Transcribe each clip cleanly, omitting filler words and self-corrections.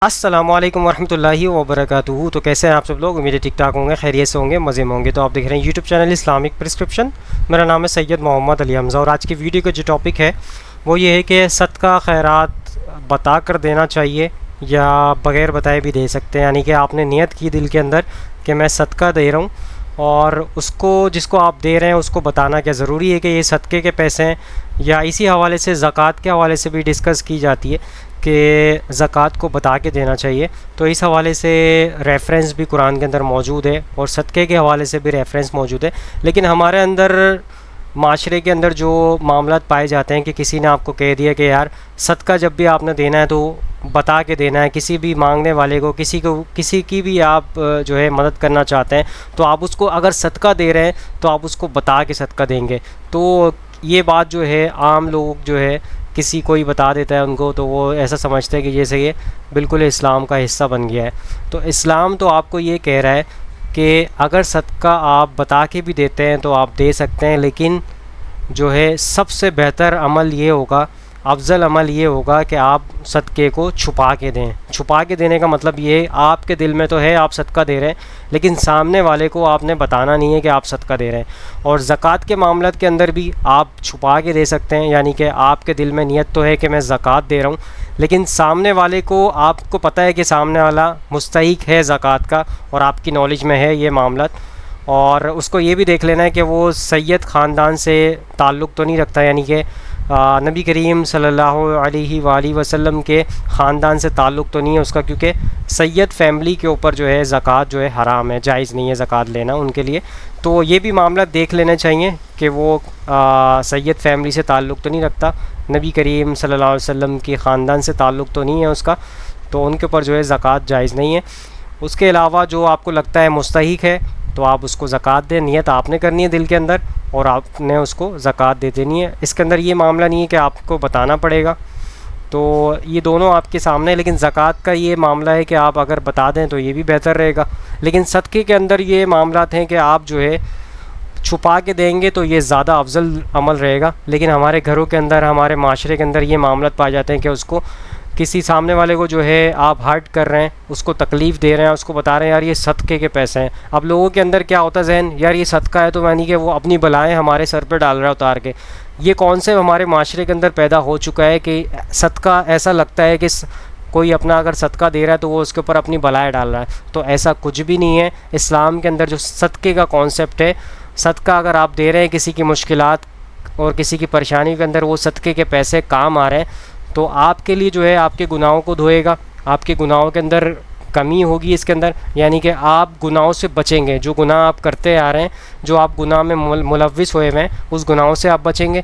السلام علیکم ورحمۃ اللہ وبرکاتہ. تو کیسے ہیں آپ سب لوگ؟ امید ہے ٹھیک ٹھاک ہوں گے، خیریت سے ہوں گے، مزے میں ہوں گے. تو آپ دیکھ رہے ہیں یوٹیوب چینل اسلامک پرسکرپشن. میرا نام ہے سید محمد علی حمزہ، اور آج کی ویڈیو کا جو ٹاپک ہے وہ یہ ہے کہ صدقہ خیرات بتا کر دینا چاہیے یا بغیر بتائے بھی دے سکتے ہیں. یعنی کہ آپ نے نیت کی دل کے اندر کہ میں صدقہ دے رہا ہوں، اور اس کو جس کو آپ دے رہے ہیں اس کو بتانا کیا ضروری ہے کہ یہ صدقے کے پیسے ہیں. یا اسی حوالے سے زکوٰۃ کے حوالے سے بھی ڈسکس کی جاتی ہے کہ زکوٰۃ کو بتا کے دینا چاہیے. تو اس حوالے سے ریفرنس بھی قرآن کے اندر موجود ہے، اور صدقے کے حوالے سے بھی ریفرنس موجود ہے. لیکن ہمارے اندر معاشرے کے اندر جو معاملات پائے جاتے ہیں کہ کسی نے آپ کو کہہ دیا کہ یار صدقہ جب بھی آپ نے دینا ہے تو بتا کے دینا ہے. کسی بھی مانگنے والے کو، کسی کی بھی آپ جو ہے مدد کرنا چاہتے ہیں تو آپ اس کو اگر صدقہ دے رہے ہیں تو آپ اس کو بتا کے صدقہ دیں گے. تو یہ بات جو ہے عام لوگ جو ہے کسی کوئی بتا دیتا ہے ان کو تو وہ ایسا سمجھتے ہیں کہ جیسے یہ بالکل اسلام کا حصہ بن گیا ہے. تو اسلام تو آپ کو یہ کہہ رہا ہے کہ اگر صدقہ آپ بتا کے بھی دیتے ہیں تو آپ دے سکتے ہیں، لیکن جو ہے سب سے بہتر عمل یہ ہوگا، افضل عمل یہ ہوگا کہ آپ صدقے کو چھپا کے دیں. چھپا کے دینے کا مطلب یہ ہے آپ کے دل میں تو ہے آپ صدقہ دے رہے ہیں، لیکن سامنے والے کو آپ نے بتانا نہیں ہے کہ آپ صدقہ دے رہے ہیں. اور زکوٰۃ کے معاملات کے اندر بھی آپ چھپا کے دے سکتے ہیں. یعنی کہ آپ کے دل میں نیت تو ہے کہ میں زکوٰۃ دے رہا ہوں، لیکن سامنے والے کو آپ کو پتہ ہے کہ سامنے والا مستحق ہے زکوٰۃ کا، اور آپ کی نالج میں ہے یہ معاملات. اور اس کو یہ بھی دیکھ لینا ہے کہ وہ سید خاندان سے تعلق تو نہیں رکھتا، یعنی کہ نبی کریم صلی اللہ علیہ وآلہ وسلم کے خاندان سے تعلق تو نہیں ہے اس کا، کیونکہ سید فیملی کے اوپر جو ہے زکوٰۃ جو ہے حرام ہے، جائز نہیں ہے زکوٰۃ لینا ان کے لیے. تو یہ بھی معاملہ دیکھ لینے چاہیے کہ وہ سید فیملی سے تعلق تو نہیں رکھتا، نبی کریم صلی اللہ علیہ وسلم کے خاندان سے تعلق تو نہیں ہے اس کا، تو ان کے اوپر جو ہے زکوٰۃ جائز نہیں ہے. اس کے علاوہ جو آپ کو لگتا ہے مستحق ہے تو آپ اس کو زکوٰۃ دیں. نیت آپ نے کرنی ہے دل کے اندر، اور آپ نے اس کو زکوٰۃ دے دینی ہے. اس کے اندر یہ معاملہ نہیں ہے کہ آپ کو بتانا پڑے گا. تو یہ دونوں آپ کے سامنے ہے، لیکن زکوٰۃ کا یہ معاملہ ہے کہ آپ اگر بتا دیں تو یہ بھی بہتر رہے گا. لیکن صدقے کے اندر یہ معاملات ہیں کہ آپ جو ہے چھپا کے دیں گے تو یہ زیادہ افضل عمل رہے گا. لیکن ہمارے گھروں کے اندر، ہمارے معاشرے کے اندر یہ معاملات پائے جاتے ہیں کہ اس کو کسی سامنے والے کو جو ہے آپ ہرٹ کر رہے ہیں، اس کو تکلیف دے رہے ہیں، اس کو بتا رہے ہیں یار یہ صدقے کے پیسے ہیں. اب لوگوں کے اندر کیا ہوتا ہے ذہن، یار یہ صدقہ ہے تو یعنی کہ وہ اپنی بلائیں ہمارے سر پہ ڈال رہا ہے اتار کے. یہ کانسیپٹ ہمارے معاشرے کے اندر پیدا ہو چکا ہے کہ صدقہ ایسا لگتا ہے کہ کوئی اپنا اگر صدقہ دے رہا ہے تو وہ اس کے اوپر اپنی بلائیں ڈال رہا ہے. تو ایسا کچھ بھی نہیں ہے. اسلام کے اندر جو صدقے کا کانسیپٹ ہے، صدقہ اگر آپ دے رہے ہیں کسی کی مشکلات اور کسی کی پریشانی کے اندر وہ صدقے کے پیسے کام آ رہے ہیں، تو آپ کے لیے جو ہے آپ کے گناہوں کو دھوئے گا، آپ کے گناہوں کے اندر کمی ہوگی اس کے اندر. یعنی کہ آپ گناہوں سے بچیں گے، جو گناہ آپ کرتے آ رہے ہیں، جو آپ گناہ میں ملوث ہوئے ہوئے ہیں، اس گناہوں سے آپ بچیں گے.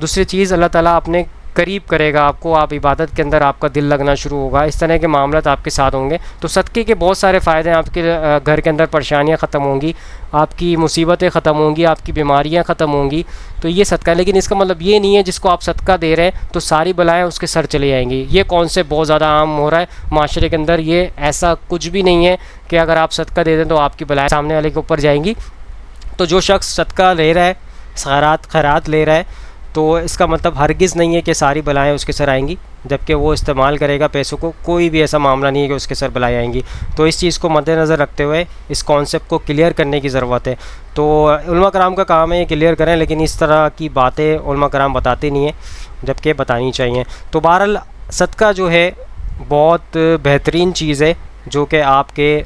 دوسری چیز، اللہ تعالیٰ اپنے قریب کرے گا آپ کو، آپ عبادت کے اندر آپ کا دل لگنا شروع ہوگا. اس طرح کے معاملات آپ کے ساتھ ہوں گے. تو صدقے کے بہت سارے فائدے ہیں. آپ کے گھر کے اندر پریشانیاں ختم ہوں گی، آپ کی مصیبتیں ختم ہوں گی، آپ کی بیماریاں ختم ہوں گی. تو یہ صدقہ ہے. لیکن اس کا مطلب یہ نہیں ہے جس کو آپ صدقہ دے رہے ہیں تو ساری بلائیں اس کے سر چلی جائیں گی. یہ کانسیپٹ بہت زیادہ عام ہو رہا ہے معاشرے کے اندر. یہ ایسا کچھ بھی نہیں ہے کہ اگر آپ صدقہ دے دیں تو آپ کی بلائیں سامنے والے کے اوپر جائیں گی. تو جو شخص صدقہ لے رہا ہے، خیرات لے رہا ہے، تو اس کا مطلب ہرگز نہیں ہے کہ ساری بلائیں اس کے سر آئیں گی. جبکہ وہ استعمال کرے گا پیسوں کو، کوئی بھی ایسا معاملہ نہیں ہے کہ اس کے سر بلائیں آئیں گی. تو اس چیز کو مد نظر رکھتے ہوئے اس کانسیپٹ کو کلیئر کرنے کی ضرورت ہے. تو علماء کرام کا کام ہے یہ کلیئر کریں، لیکن اس طرح کی باتیں علماء کرام بتاتے نہیں ہیں، جبکہ بتانی چاہیے. تو بہرحال صدقہ جو ہے بہت بہترین چیز ہے، جو کہ آپ کے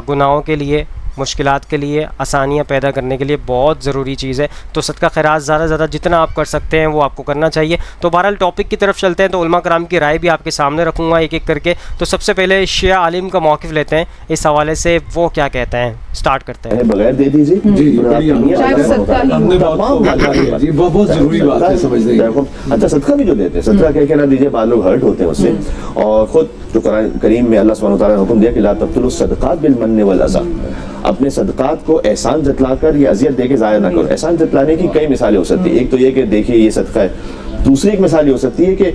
گناہوں کے لیے، مشکلات کے لیے آسانیاں پیدا کرنے کے لیے بہت ضروری چیز ہے. تو صدقہ خیرات زیادہ سے زیادہ جتنا آپ کر سکتے ہیں وہ آپ کو کرنا چاہیے. تو بہرحال ٹاپک کی طرف چلتے ہیں. تو علماء کرام کی رائے بھی آپ کے سامنے رکھوں گا ایک ایک کر کے. تو سب سے پہلے شیعہ عالم کا موقف لیتے ہیں اس حوالے سے، وہ کیا کہتے ہیں. سٹارٹ کرتے ہیں. بغیر دے دیجیے بہت ضروری بات ہے سمجھنے. اچھا صدقہ بھی جو دیتے ہیں، صدقہ کہہ کے نہ دیجیے، بعض لوگ ہرٹ ہوتے ہیں اس سے. اور خود جو قرآن کریم میں اللہ سبحانہ وتعالیٰ نے حکم دیا کہ لا تبطلوا الصدقات بالمن والاذى، اپنے صدقات کو احسان جتلا کر یا اذیت دے کے ضائع نہ کرو. احسان جتلانے کی کئی مثالیں ہو سکتی ہیں. ایک تو یہ کہ دیکھیے یہ صدقہ ہے. دوسری ایک مثال یہ ہو سکتی ہے کہ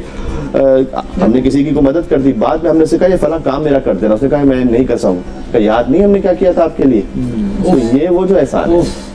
ہم نے کسی کی کو مدد کر دی، بعد میں ہم نے سے کہا یہ فلاں کام میرا کر دینا، اس نے کہا میں نہیں کر سکوں، کہ یاد نہیں ہم نے کیا کیا تھا آپ کے لیے. تو یہ وہ جو احسان ہے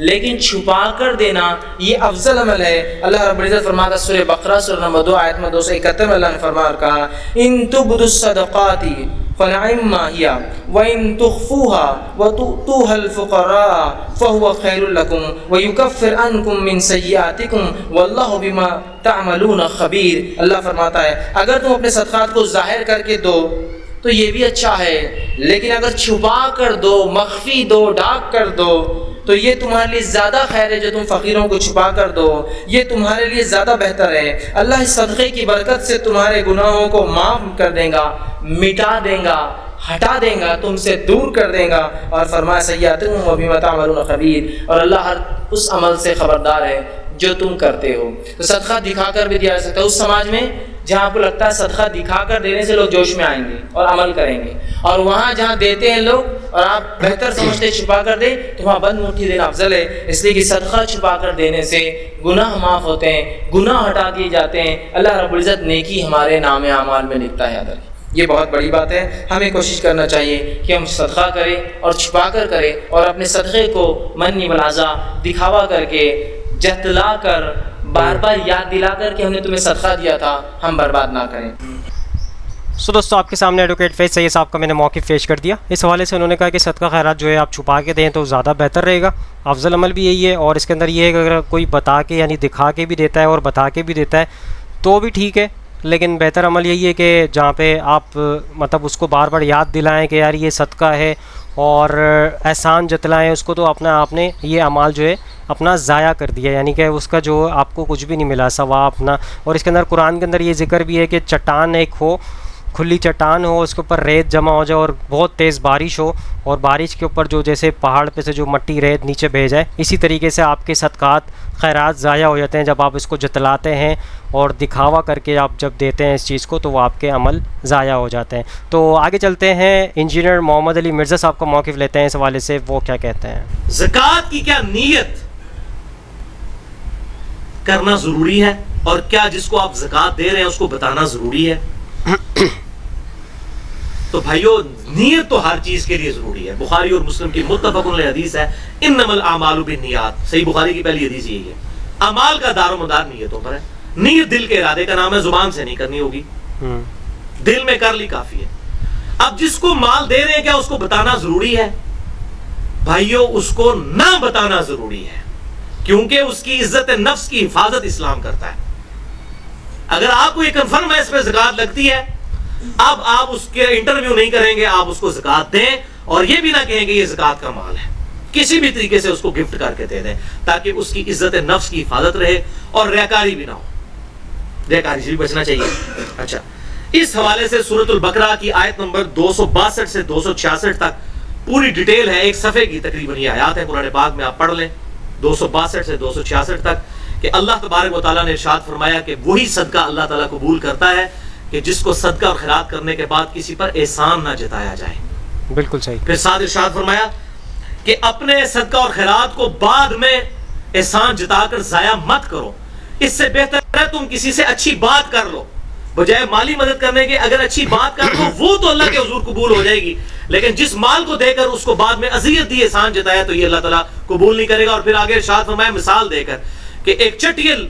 لیکن چھپا کر دینا یہ افضل عمل ہے۔ اللہ رب العزت فرماتا ہے سورہ بقرہ سورہ نمبر 2 آیت میں 271 میں اللہ نے فرما کہا ان تبدوا الصدقات فنعم هي وان تخفوها وتؤتوها الفقراء فهو خير لكم ويكفر عنكم من سيئاتكم والله بما تعملون خبير۔ اللہ فرماتا ہے اگر تم اپنے صدقات کو ظاہر کر کے دو تو یہ بھی اچھا ہے، لیکن اگر چھپا کر دو، مخفی دو، ڈھانک کر دو تو یہ تمہارے لیے زیادہ خیر ہے۔ جو تم فقیروں کو چھپا کر دو یہ تمہارے لیے زیادہ بہتر ہے۔ اللہ اس صدقے کی برکت سے تمہارے گناہوں کو معاف کر دے گا، مٹا دے گا، ہٹا دے گا، تم سے دور کر دے گا، اور فرمایا سیئاتکم وبما تعملون خبیر، اور اللہ ہر اس عمل سے خبردار ہے جو تم کرتے ہو۔ تو صدقہ دکھا کر بھی دیا جا سکتا ہے۔ اس سماج میں جہاں آپ کو لگتا ہے صدقہ دکھا کر دینے سے لوگ جوش میں آئیں گے اور عمل کریں گے، اور وہاں جہاں دیتے ہیں لوگ اور آپ بہتر سمجھتے ہیں چھپا کر دیں تو وہاں بند مٹھی دینا افضل ہے، اس لیے کہ صدقہ چھپا کر دینے سے گناہ معاف ہوتے ہیں، گناہ ہٹا دیے جاتے ہیں، اللہ رب العزت نیکی ہمارے نام اعمال میں لکھتا ہے۔ ادھر یہ بہت بڑی بات ہے، ہمیں کوشش کرنا چاہیے کہ ہم صدقہ کریں اور چھپا کر کریں، اور اپنے صدقے کو منی بلازا دکھاوا کر کے جتلا کر بار بار یاد دلا کر کہ ہم نے تمہیں صدقہ دیا تھا ہم برباد نہ کریں۔ سو دوستو آپ کے سامنے ایڈوکیٹ فیض سید صاحب کا میں نے موقف پیش کر دیا۔ اس حوالے سے انہوں نے کہا کہ صدقہ خیرات جو ہے آپ چھپا کے دیں تو زیادہ بہتر رہے گا، افضل عمل بھی یہی ہے، اور اس کے اندر یہ ہے کہ اگر کوئی بتا کے یعنی دکھا کے بھی دیتا ہے اور بتا کے بھی دیتا ہے تو بھی ٹھیک ہے، لیکن بہتر عمل یہی ہے کہ جہاں پہ آپ مطلب اس کو بار بار یاد دلائیں کہ یار یہ صدقہ ہے اور احسان جتلائیں اس کو، تو اپنا آپ نے یہ اعمال جو ہے اپنا ضائع کر دیا، یعنی کہ اس کا جو آپ کو کچھ بھی نہیں ملا ثواب اپنا۔ اور اس کے اندر قرآن کے اندر یہ ذکر بھی ہے کہ چٹان ایک ہو، کھلی چٹان ہو، اس کے اوپر ریت جمع ہو جائے اور بہت تیز بارش ہو، اور بارش کے اوپر جو جیسے پہاڑ پہ سے جو مٹی ریت نیچے بہہ جائے، اسی طریقے سے آپ کے صدقات خیرات ضائع ہو جاتے ہیں جب آپ اس کو جتلاتے ہیں اور دکھاوا کر کے آپ جب دیتے ہیں اس چیز کو تو وہ آپ کے عمل ضائع ہو جاتے ہیں۔ تو آگے چلتے ہیں، انجینئر محمد علی مرزا صاحب کا موقف لیتے ہیں اس حوالے سے، وہ کیا کہتے ہیں۔ زکوٰۃ کی کیا نیت کرنا ضروری ہے، اور کیا جس کو آپ زکوٰۃ دے رہے ہیں اس کو بتانا ضروری ہے؟ تو بھائیو نیت تو ہر چیز کے لیے ضروری ہے۔ بخاری اور مسلم کی متفق علیہ حدیث ہے انما الاعمال بالنیات، صحیح بخاری کی پہلی حدیث یہی ہے، اعمال کا دار و مدار نیتوں پر ہے۔ نیت دل کے ارادے کا نام ہے، زبان سے نہیں کرنی ہوگی، دل میں کر لی کافی ہے۔ اب جس کو مال دے رہے ہیں کیا اس کو بتانا ضروری ہے؟ بھائیو اس کو نہ بتانا ضروری ہے، کیونکہ اس کی عزت نفس کی حفاظت اسلام کرتا ہے۔ اگر آپ کو یہ کنفرم ہے اس پہ زکوٰۃ لگتی ہے، اب آپ اس کے انٹرویو نہیں کریں گے، آپ اس کو زکوٰۃ دیں، اور یہ بھی نہ کہیں کہ یہ زکوٰۃ کا مال ہے، کسی بھی طریقے سے اس کو گفٹ کر کے دے دیں تاکہ اس کی عزت نفس کی حفاظت رہے اور ریاکاری بھی نہ ہو، ریاکاری سے بھی بچنا چاہیے۔ اچھا، اس حوالے سے سورۃ البقرہ کی آیت نمبر 262 سے 266 تک پوری ڈیٹیل ہے، ایک صفحے کی تقریباً یہ آیات ہے قرآن پاک میں، آپ پڑھ لیں 262 سے 266 تک، کہ اللہ تبارک و تعالیٰ نے ارشاد فرمایا کہ وہی صدقہ اللہ تعالیٰ قبول کرتا ہے کہ جس کو صدقہ اور خیرات کرنے کے بعد کسی پر احسان نہ جتایا جائے۔ بالکل صحیح۔ پھر ساتھ ارشاد فرمایا کہ اپنے صدقہ اور خیرات کو بعد میں احسان جتا کر ضائع مت کرو، اس سے بہتر ہے تم کسی سے اچھی بات کر لو، بجائے مالی مدد کرنے کے اگر اچھی بات کر لو وہ تو اللہ کے حضور قبول ہو جائے گی، لیکن جس مال کو دے کر اس کو بعد میں اذیت دی، احسان جتایا، تو یہ اللہ تعالیٰ قبول نہیں کرے گا۔ اور پھر آگے ارشاد فرمایا مثال دے کر کہ ایک چٹیل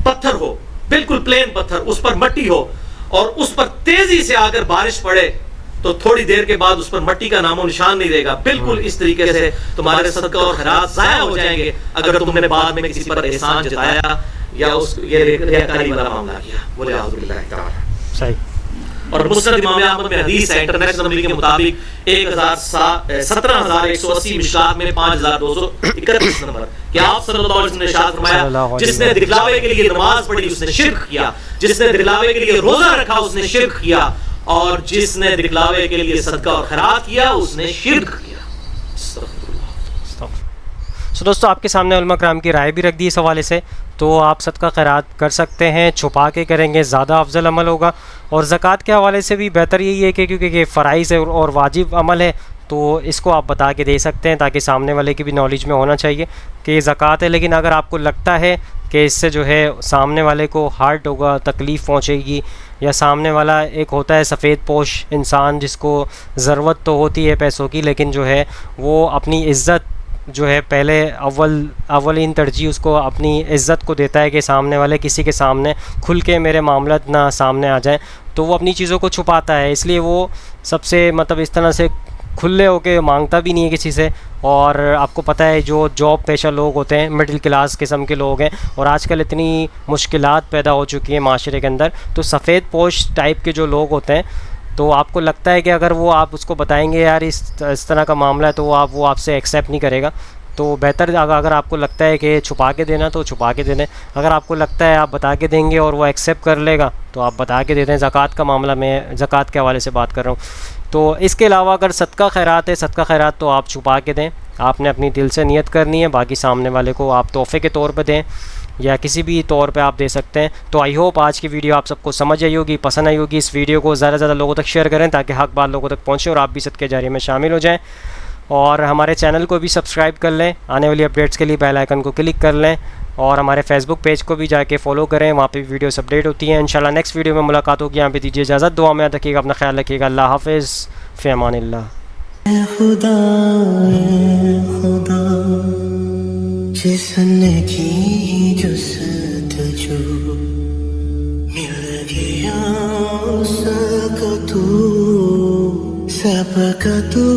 پتھر ہو، بالکل پلین پتھر، اس پر مٹی ہو اور اس پر تیزی سے آ کر بارش پڑے تو تھوڑی دیر کے بعد اس پر مٹی کا نام و نشان نہیں رہے گا۔ بالکل اس طریقے سے تمہارے صدقہ اور خیرات ضائع ہو جائیں گے اگر تم نے بعد میں کسی پر احسان جتایا یا اس یہ ریاکاری والا معاملہ کیا۔ بولے اعوذ باللہ تعالی۔ صحیح۔ اور مسند امام احمد میں حدیث ہے انٹرنیشنل نمبر کے مطابق 17,180 مشکات میں 5,231 نمبر کہ آپ صلی اللہ علیہ وسلم نے ارشاد فرمایا جس نے دکھلاوے کے لیے نماز پڑھی اس نے شرک کیا، جس نے دکھلاوے کے لیے روزہ رکھا اس نے شرک کیا، اور جس نے دکھلاوے کے لیے صدقہ اور خیرات کیا اس نے شرک کیا۔ سو دوستو آپ کے سامنے علماء کرام کی رائے بھی رکھ دی اس حوالے سے، تو آپ صدقہ خیرات کر سکتے ہیں، چھپا کے کریں گے زیادہ افضل عمل ہوگا، اور زکوٰۃ کے حوالے سے بھی بہتر یہی ہے کہ کیونکہ یہ فرائض اور واجب عمل ہے تو اس کو آپ بتا کے دے سکتے ہیں تاکہ سامنے والے کی بھی نالج میں ہونا چاہیے کہ یہ زکوٰۃ ہے۔ لیکن اگر آپ کو لگتا ہے کہ اس سے جو ہے سامنے والے کو ہارٹ ہوگا، تکلیف پہنچے گی، یا سامنے والا ایک ہوتا ہے سفید پوش انسان جس کو ضرورت تو ہوتی ہے پیسوں کی لیکن جو ہے وہ اپنی عزت جو ہے پہلے اولین ترجیح اس کو اپنی عزت کو دیتا ہے کہ سامنے والے کسی کے سامنے کھل کے میرے معاملات نہ سامنے آ جائیں، تو وہ اپنی چیزوں کو چھپاتا ہے، اس لیے وہ سب سے مطلب اس طرح سے کھلے ہو کے مانگتا بھی نہیں ہے کسی سے. اور آپ کو پتہ ہے جو جاب پیشہ لوگ ہوتے ہیں مڈل کلاس قسم کے لوگ ہیں، اور آج کل اتنی مشکلات پیدا ہو چکی ہیں معاشرے کے اندر، تو سفید پوش ٹائپ کے جو لوگ ہوتے ہیں، تو آپ کو لگتا ہے کہ اگر وہ آپ اس کو بتائیں گے یار اس طرح کا معاملہ ہے، تو وہ آپ سے ایکسیپٹ نہیں کرے گا. تو بہتر اگر آپ کو لگتا ہے کہ چھپا کے دینا تو چھپا کے دے دیں، اگر آپ کو لگتا ہے آپ بتا کے دیں گے اور وہ ایکسیپٹ کر لے گا تو آپ بتا کے دے دیں. زکوٰۃ کا معاملہ میں زکوٰۃ کے حوالے سے بات کر رہا ہوں. تو اس کے علاوہ اگر صدقہ خیرات ہے، صدقہ خیرات تو آپ چھپا کے دیں، آپ نے اپنی دل سے نیت کرنی ہے، باقی سامنے والے کو آپ تحفے کے طور پہ دیں یا کسی بھی طور پہ آپ دے سکتے ہیں. تو آئی ہوپ آج کی ویڈیو آپ سب کو سمجھ آئی ہوگی، پسند آئی ہوگی. اس ویڈیو کو زیادہ سے زیادہ لوگوں تک شیئر کریں تاکہ حق بات لوگوں تک پہنچے اور آپ بھی صدقہ جاریہ میں شامل ہو جائیں. اور ہمارے چینل کو بھی سبسکرائب کر لیں، آنے والی اپڈیٹس کے لیے بیل آئیکن کو کلک کر لیں، اور ہمارے فیس بک پیج کو بھی جا کے فالو کریں، وہاں پہ ویڈیوز اپڈیٹ ہوتی ہیں. انشاءاللہ نیکسٹ ویڈیو میں ملاقات ہوگی. یہاں پہ دیجیے اجازت، دعا میں یاد رکھیے گا، اپنا خیال رکھیے گا. اللہ حافظ، فی امان اللہ. اے خدا جس نے کی جستجو مل گیا اس کا تو سب کا تو